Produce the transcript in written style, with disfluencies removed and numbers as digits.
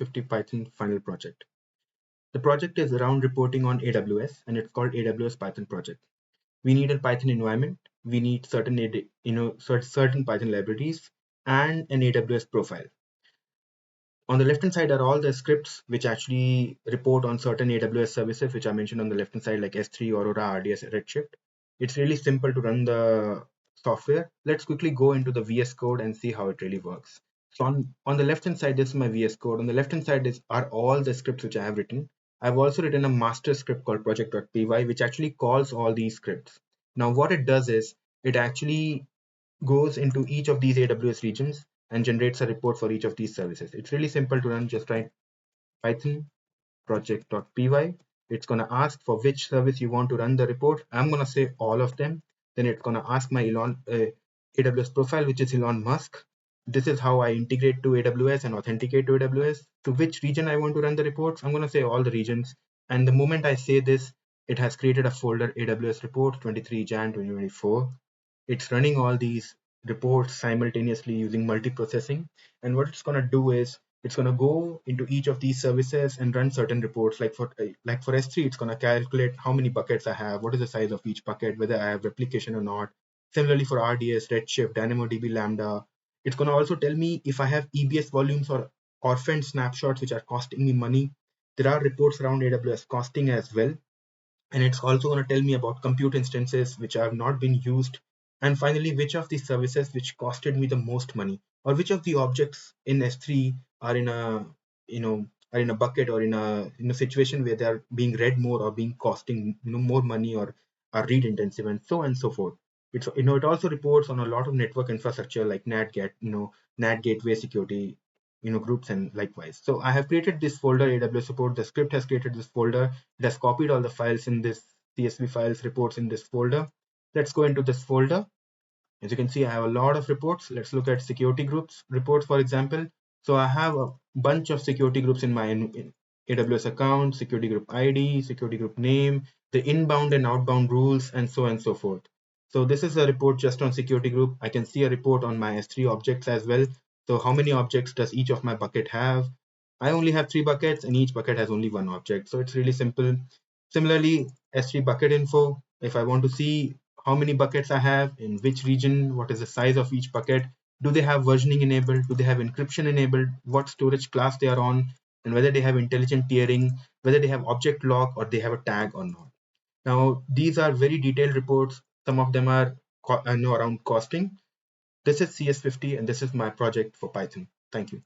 CS50 Python final project. The project is around reporting on AWS and it's called AWS Python project. We need a Python environment. We need certain, certain Python libraries and an AWS profile. On the left hand side are all the scripts which actually report on certain AWS services, which I mentioned on the left hand side, like S3, Aurora, RDS, Redshift. It's really simple to run the software. Let's quickly go into the VS Code and see how it really works. So on the left hand side, this is my VS Code. On the left hand side are all the scripts which I have written. I've also written a master script called project.py, which actually calls all these scripts. Now what it does is it actually goes into each of these AWS regions and generates a report for each of these services. It's really simple to run. Just write Python project.py. It's going to ask for which service you want to run the report. I'm going to say all of them. Then it's going to ask my AWS profile, which is Elon Musk. This is how I integrate to AWS and authenticate to AWS. To which region I want to run the reports, I'm going to say all the regions. And the moment I say this, it has created a folder AWS report 23 Jan 2024. It's running all these reports simultaneously using multiprocessing. And what it's going to do is it's going to go into each of these services and run certain reports. Like for S3, it's going to calculate how many buckets I have, what is the size of each bucket, whether I have replication or not. Similarly for RDS, Redshift, DynamoDB, Lambda, it's going to also tell me if I have EBS volumes or orphaned snapshots which are costing me money. There are reports around AWS costing as well. And it's also going to tell me about compute instances which have not been used. And finally, which of these services which costed me the most money, or which of the objects in S3 are in a, are in a bucket or in a situation where they are being read more or being costing, more money or are read intensive and so on and so forth. It's, it also reports on a lot of network infrastructure like NAT gateway security, groups and likewise. So I have created this folder AWS support. The script has created this folder. It has copied all the files in this CSV files reports in this folder. Let's go into this folder. As you can see, I have a lot of reports. Let's look at security groups reports, for example. So I have a bunch of security groups in my AWS account, security group ID, security group name, the inbound and outbound rules, and so on and so forth. So this is a report just on security group. I can see a report on my S3 objects as well. So how many objects does each of my bucket have? I only have 3 buckets and each bucket has only 1 object. So it's really simple. Similarly, S3 bucket info, if I want to see how many buckets I have, in which region, what is the size of each bucket, do they have versioning enabled, do they have encryption enabled, what storage class they are on, and whether they have intelligent tiering, whether they have object lock or they have a tag or not. Now, these are very detailed reports. Some of them are around costing. This is CS50 and this is my project for Python. Thank you.